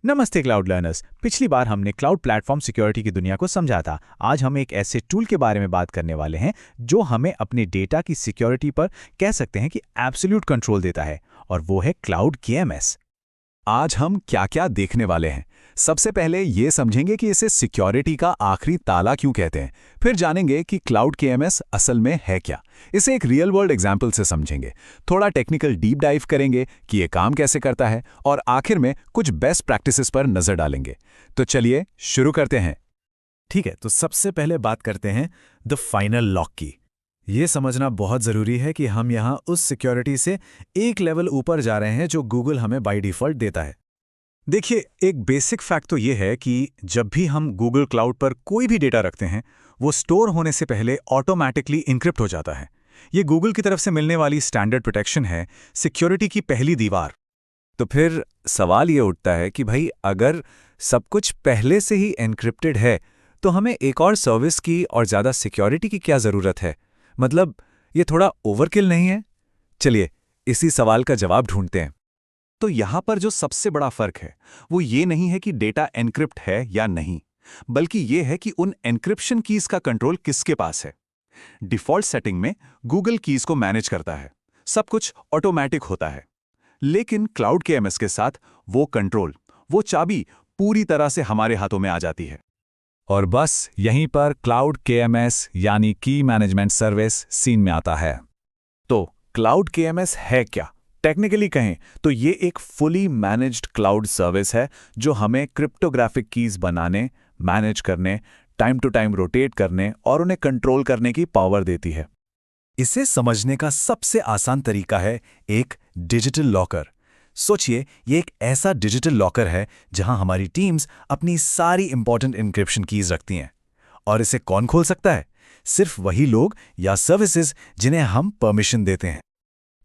नमस्ते cloud learners. पिछली बार हमने क्लाउड प्लेटफॉर्म सिक्योरिटी की दुनिया को समझा था। आज हम एक ऐसे टूल के बारे में बात करने वाले हैं जो हमें अपने डेटा की सिक्योरिटी पर कह सकते हैं कि एब्सोल्यूट कंट्रोल देता है, और वो है क्लाउड केएमएस। आज हम क्या-क्या देखने वाले हैं। सबसे पहले ये समझेंगे कि इसे सिक्योरिटी का आखिरी ताला क्यों कहते हैं। फिर जानेंगे कि क्लाउड केएमएस असल में है क्या। इसे एक रियल वर्ल्ड एग्जाम्पल से समझेंगे। थोड़ा टेक्निकल डीप डाइव करेंगे कि ये काम कैसे करता है, और आखिर में कुछ बेस्ट प्रैक्टिसेस पर नजर डालेंगे। तो चलिए शुरू करते हैं। ठीक है, तो सबसे पहले बात करते हैं द फाइनल लॉक की। ये समझना बहुत ज़रूरी है कि हम यहाँ उस सिक्योरिटी से एक लेवल ऊपर जा रहे हैं जो गूगल हमें बाय डिफ़ॉल्ट देता है। देखिए, एक बेसिक फैक्ट तो ये है कि जब भी हम गूगल क्लाउड पर कोई भी डेटा रखते हैं, वो स्टोर होने से पहले ऑटोमैटिकली इनक्रिप्ट हो जाता है। ये गूगल की तरफ से मिलने वाली स्टैंडर्ड प्रोटेक्शन है, सिक्योरिटी की पहली दीवार। तो फिर सवाल ये उठता है कि भाई, अगर सब कुछ पहले से ही एन्क्रिप्टेड है तो हमें एक और सर्विस की और ज़्यादा सिक्योरिटी की क्या ज़रूरत है? मतलब, ये थोड़ा ओवरकिल नहीं है? चलिए इसी सवाल का जवाब ढूंढते हैं। तो यहां पर जो सबसे बड़ा फर्क है वो ये नहीं है कि डेटा एन्क्रिप्ट है या नहीं, बल्कि ये है कि उन एन्क्रिप्शन कीज का कंट्रोल किसके पास है। डिफॉल्ट सेटिंग में गूगल कीज को मैनेज करता है, सब कुछ ऑटोमैटिक होता है। लेकिन क्लाउड केएमएस के साथ वो कंट्रोल, वो चाबी पूरी तरह से हमारे हाथों में आ जाती है। और बस यहीं पर क्लाउड केएमएस यानी की मैनेजमेंट सर्विस सीन में आता है। तो क्लाउड केएमएस है क्या? टेक्निकली कहें तो ये एक फुली मैनेज्ड क्लाउड सर्विस है जो हमें क्रिप्टोग्राफिक कीज बनाने, मैनेज करने, टाइम टू टाइम रोटेट करने और उन्हें कंट्रोल करने की पावर देती है। इसे समझने का सबसे आसान तरीका है एक डिजिटल लॉकर। सोचिए, ये एक ऐसा डिजिटल लॉकर है जहां हमारी टीम्स अपनी सारी इंपॉर्टेंट इंक्रिप्शन कीज रखती हैं। और इसे कौन खोल सकता है? सिर्फ वही लोग या सर्विसेज जिन्हें हम परमिशन देते हैं।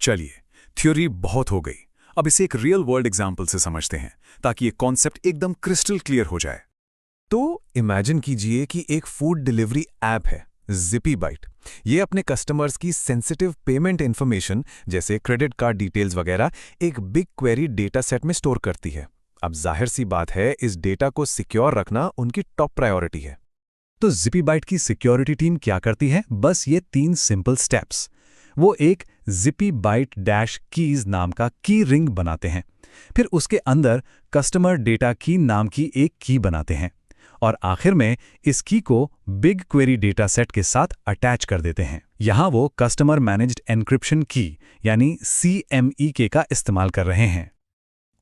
चलिए, थ्योरी बहुत हो गई। अब इसे एक रियल वर्ल्ड एग्जाम्पल से समझते हैं ताकि ये कॉन्सेप्ट एकदम क्रिस्टल क्लियर हो जाए। तो इमेजिन कीजिए कि एक फूड डिलीवरी ऐप है, ZippyBite। ये अपने कस्टमर्स की सेंसिटिव पेमेंट इंफॉर्मेशन जैसे क्रेडिट कार्ड डिटेल्स वगैरह एक बिग क्वेरी डेटा सेट में स्टोर करती है। अब जाहिर सी बात है, इस डेटा को सिक्योर रखना उनकी टॉप प्रायोरिटी है। तो ZippyBite की सिक्योरिटी टीम क्या करती है? बस ये 3 सिंपल स्टेप्स। वो एक ZippyBite-Keys नाम का की रिंग बनाते हैं। फिर उसके अंदर कस्टमर डेटा की नाम की एक की बनाते हैं, और आखिर में इस की को बिग क्वेरी डेटा सेट के साथ अटैच कर देते हैं। यहाँ वो कस्टमर मैनेज्ड एन्क्रिप्शन की यानी CMEK का इस्तेमाल कर रहे हैं।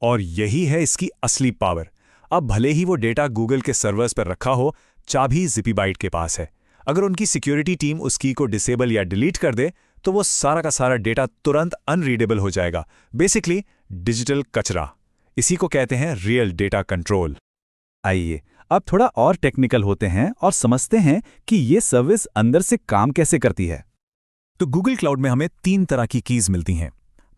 और यही है इसकी असली पावर। अब भले ही वो डेटा गूगल के सर्वर्स पर रखा हो, चाबी ZippyBite के पास है। अगर उनकी सिक्योरिटी टीम उस की को डिसेबल या डिलीट कर दे तो वो सारा का सारा डेटा तुरंत अनरीडेबल हो जाएगा। बेसिकली डिजिटल कचरा। इसी को कहते हैं रियल डेटा कंट्रोल। आइए अब थोड़ा और टेक्निकल होते हैं और समझते हैं कि ये सर्विस अंदर से काम कैसे करती है। तो गूगल क्लाउड में हमें 3 तरह की कीज मिलती हैं।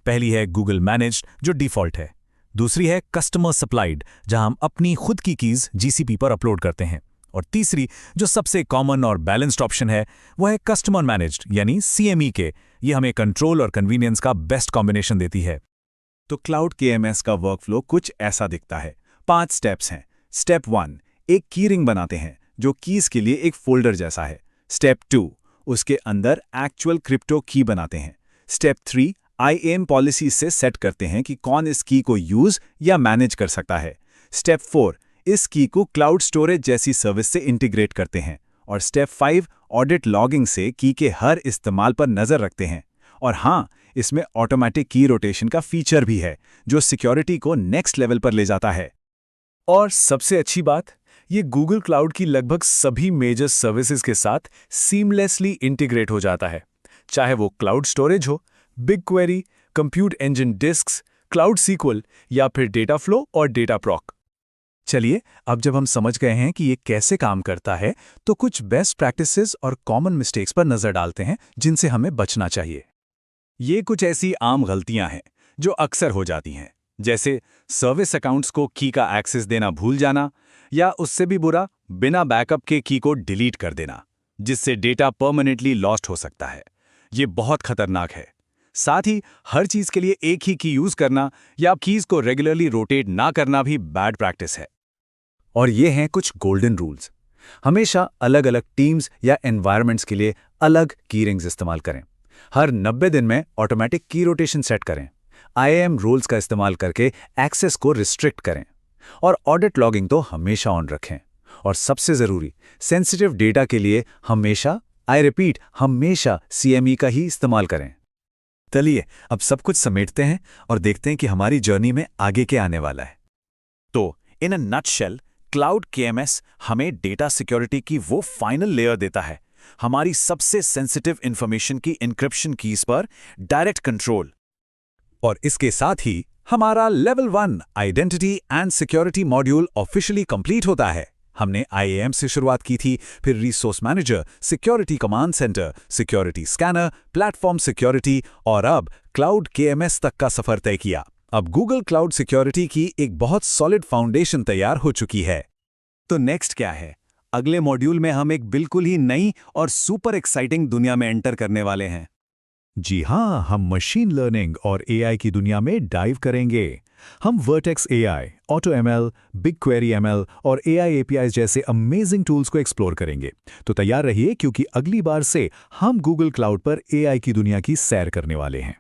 पहली है गूगल मैनेज्ड, जो डिफॉल्ट है। दूसरी है कस्टमर सप्लाइड, जहां हम अपनी खुद की कीज GCP पर अपलोड करते हैं। और तीसरी, जो सबसे कॉमन और बैलेंस्ड ऑप्शन है, वो है कस्टमर मैनेज्ड यानी CMEK। ये हमें कंट्रोल और कन्वीनियंस का बेस्ट कॉम्बिनेशन देती है। तो क्लाउड केएमएस का वर्कफ्लो कुछ ऐसा दिखता है। 5 स्टेप्स हैं। स्टेप 1, एक की रिंग बनाते हैं जो कीज के लिए एक फोल्डर जैसा है। स्टेप 2, उसके अंदर एक्चुअल क्रिप्टो की बनाते हैं। स्टेप 3, IAM पॉलिसी से सेट करते हैं कि कौन इस की को यूज या मैनेज कर सकता है। स्टेप 4, इस की को क्लाउड स्टोरेज जैसी सर्विस से इंटीग्रेट करते हैं। और स्टेप 5, ऑडिट लॉगिंग से की के हर इस्तेमाल पर नजर रखते हैं। और हाँ, इसमें ऑटोमेटिक की रोटेशन का फीचर भी है जो सिक्योरिटी को नेक्स्ट लेवल पर ले जाता है। और सबसे अच्छी बात, ये गूगल क्लाउड की लगभग सभी मेजर सर्विसेज के साथ सीमलेसली इंटीग्रेट हो जाता है, चाहे वो क्लाउड स्टोरेज हो, BigQuery, compute engine disks, cloud SQL या फिर डेटा फ्लो और डेटा प्रॉक। चलिए, अब जब हम समझ गए हैं कि ये कैसे काम करता है, तो कुछ बेस्ट प्रैक्टिसेस और कॉमन मिस्टेक्स पर नजर डालते हैं जिनसे हमें बचना चाहिए। ये कुछ ऐसी आम गलतियां हैं जो अक्सर हो जाती हैं, जैसे सर्विस अकाउंट्स को की का एक्सेस देना भूल जाना, या उससे भी बुरा, बिना बैकअप के की को डिलीट कर देना, जिससे डेटा परमानेंटली लॉस्ट हो सकता है। ये बहुत खतरनाक है। साथ ही हर चीज के लिए एक ही की यूज करना या कीज को रेगुलरली रोटेट ना करना भी बैड प्रैक्टिस है। और ये हैं कुछ गोल्डन रूल्स। हमेशा अलग अलग टीम्स या एनवायरनमेंट्स के लिए अलग की रिंग्स इस्तेमाल करें। हर 90 दिन में ऑटोमेटिक की रोटेशन सेट करें। IAM रूल्स का इस्तेमाल करके एक्सेस को रिस्ट्रिक्ट करें। और ऑडिट लॉगिंग तो हमेशा ऑन रखें। और सबसे ज़रूरी, सेंसिटिव डेटा के लिए हमेशा, हमेशा CME का ही इस्तेमाल करें। चलिए अब सब कुछ समेटते हैं और देखते हैं कि हमारी जर्नी में आगे क्या आने वाला है। तो इन अ नटशेल, क्लाउड KMS हमें डेटा सिक्योरिटी की वो फाइनल लेयर देता है, हमारी सबसे सेंसिटिव इंफॉर्मेशन की इंक्रिप्शन कीज पर डायरेक्ट कंट्रोल। और इसके साथ ही हमारा level 1 identity and security module officially complete होता है। हमने IAM से शुरुआत की थी, फिर resource manager, security command centre, security scanner, platform security और अब क्लाउड KMS तक का सफर तय किया। अब गूगल क्लाउड सिक्योरिटी की एक बहुत सॉलिड फाउंडेशन तैयार हो चुकी है। तो नेक्स्ट क्या है? अगले मॉड्यूल में हम एक बिल्कुल ही नई और सुपर एक्साइटिंग दुनिया में एंटर करने वाले हैं। जी हाँ, हम मशीन लर्निंग और AI की दुनिया में डाइव करेंगे। हम vertex AI, AutoML, BigQuery ML और AI APIs जैसे अमेजिंग टूल्स को एक्सप्लोर करेंगे। तो तैयार रहिए क्योंकि अगली बार से हम गूगल क्लाउड पर AI की दुनिया की सैर करने वाले हैं।